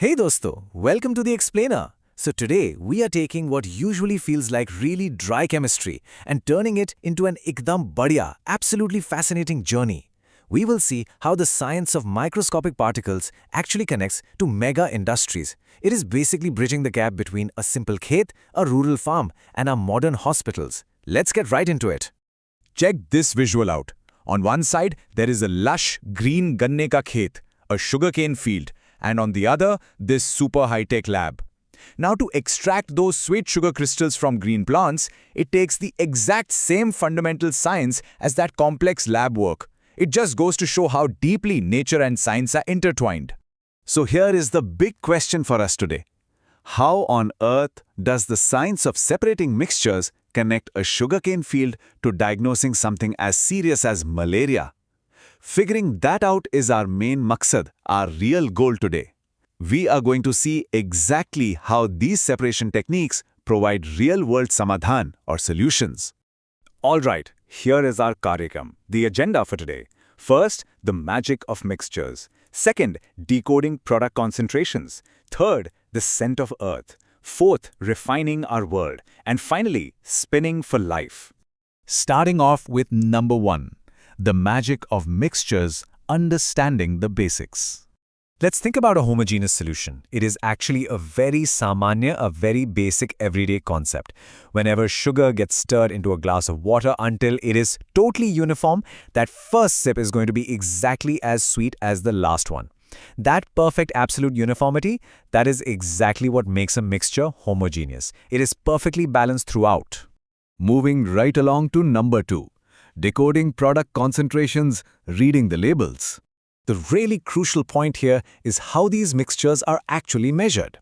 Hey dosto, welcome to the Explainer. So today we are taking what usually feels like really dry chemistry and turning it into an ekdam badhya, absolutely fascinating journey. We will see how the science of microscopic particles actually connects to mega industries. It is basically bridging the gap between a simple khet, a rural farm, and our modern hospitals. Let's get right into it. Check this visual out. On one side, there is a lush green ganne ka khet, a sugarcane field, and on the other, this super high-tech lab. Now, to extract those sweet sugar crystals from green plants, it takes the exact same fundamental science as that complex lab work. It just goes to show how deeply nature and science are intertwined. So here is the big question for us today. How on earth does the science of separating mixtures connect a sugarcane field to diagnosing something as serious as malaria? Figuring that out is our main maqsad, our real goal today. We are going to see exactly how these separation techniques provide real-world samadhan or solutions. Alright, here is our karyakram, the agenda for today. First, the magic of mixtures. Second, decoding product concentrations. Third, the scent of earth. Fourth, refining our world. And finally, spinning for life. Starting off with number 1. The magic of mixtures, understanding the basics. Let's think about a homogeneous solution. It is actually a very samanya, a very basic everyday concept. Whenever sugar gets stirred into a glass of water until it is totally uniform, that first sip is going to be exactly as sweet as the last one. That perfect absolute uniformity, that is exactly what makes a mixture homogeneous. It is perfectly balanced throughout. Moving right along to number 2. Decoding product concentrations, reading the labels. The really crucial point here is how these mixtures are actually measured.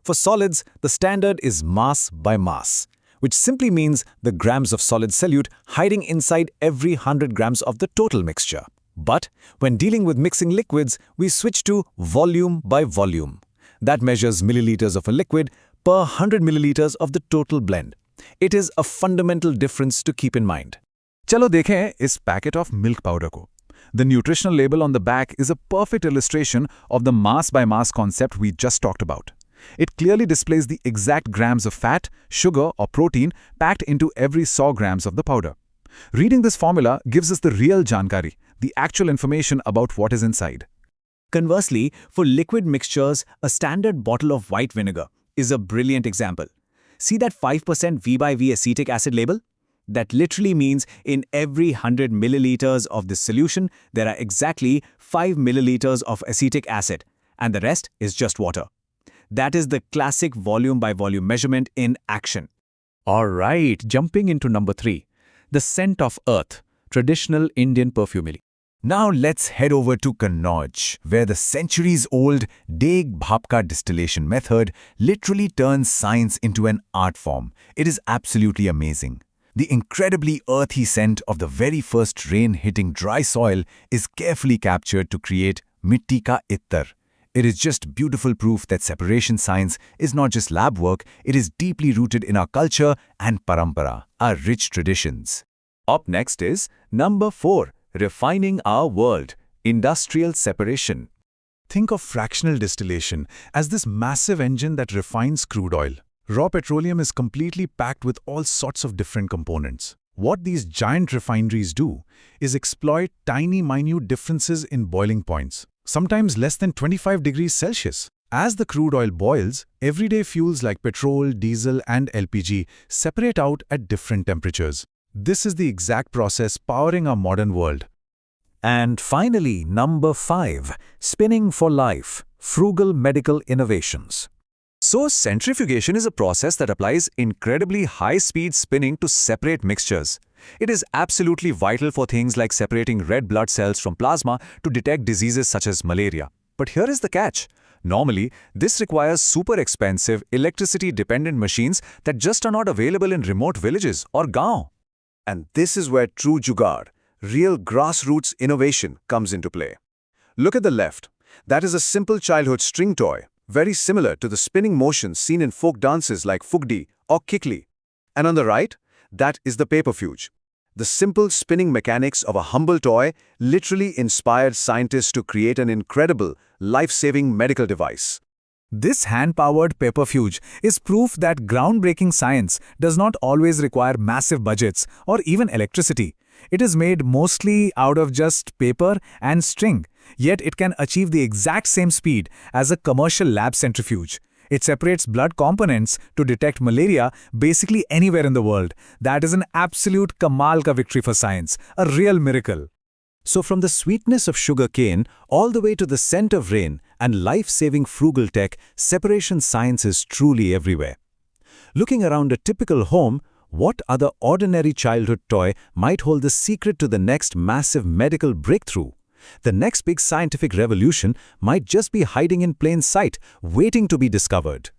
For solids, the standard is mass by mass, which simply means the grams of solid solute hiding inside every 100 grams of the total mixture. But when dealing with mixing liquids, we switch to volume by volume. That measures milliliters of a liquid per 100 milliliters of the total blend. It is a fundamental difference to keep in mind. चलो देखें इस packet of milk powder को. The nutritional label on the back is a perfect illustration of the mass by mass concept we just talked about. It clearly displays the exact grams of fat, sugar or protein packed into every 100 grams of the powder. Reading this formula gives us the real jankari, the actual information about what is inside. Conversely, for liquid mixtures, a standard bottle of white vinegar is a brilliant example. See that 5% V by V acetic acid label? That literally means in every 100 milliliters of this solution, there are exactly 5 milliliters of acetic acid, and the rest is just water. That is the classic volume by volume measurement in action. Alright, jumping into number 3. The scent of earth, traditional Indian perfumery. Now let's head over to Kannauj, where the centuries-old Deg Bhapka distillation method literally turns science into an art form. It is absolutely amazing. The incredibly earthy scent of the very first rain hitting dry soil is carefully captured to create mitti ka ittar. It is just beautiful proof that separation science is not just lab work, it is deeply rooted in our culture and parampara, our rich traditions. Up next is number 4, refining our world, industrial separation. Think of fractional distillation as this massive engine that refines crude oil. Raw petroleum is completely packed with all sorts of different components. What these giant refineries do is exploit tiny minute differences in boiling points, sometimes less than 25 degrees Celsius. As the crude oil boils, everyday fuels like petrol, diesel, and LPG separate out at different temperatures. This is the exact process powering our modern world. And finally, number 5, spinning for life, frugal medical innovations. So, centrifugation is a process that applies incredibly high-speed spinning to separate mixtures. It is absolutely vital for things like separating red blood cells from plasma to detect diseases such as malaria. But here is the catch. Normally, this requires super expensive, electricity-dependent machines that just are not available in remote villages or gaon. And this is where true jugaad, real grassroots innovation comes into play. Look at the left. That is a simple childhood string toy, very similar to the spinning motions seen in folk dances like fugdi or kikli. And on the right, that is the paperfuge. The simple spinning mechanics of a humble toy literally inspired scientists to create an incredible, life-saving medical device. This hand-powered pepperfuge is proof that groundbreaking science does not always require massive budgets or even electricity. It is made mostly out of just paper and string, yet it can achieve the exact same speed as a commercial lab centrifuge. It separates blood components to detect malaria basically anywhere in the world. That is an absolute kamal ka victory for science, a real miracle. So from the sweetness of sugar cane all the way to the scent of rain and life-saving frugal tech, separation science is truly everywhere. Looking around a typical home, what other ordinary childhood toy might hold the secret to the next massive medical breakthrough? The next big scientific revolution might just be hiding in plain sight, waiting to be discovered.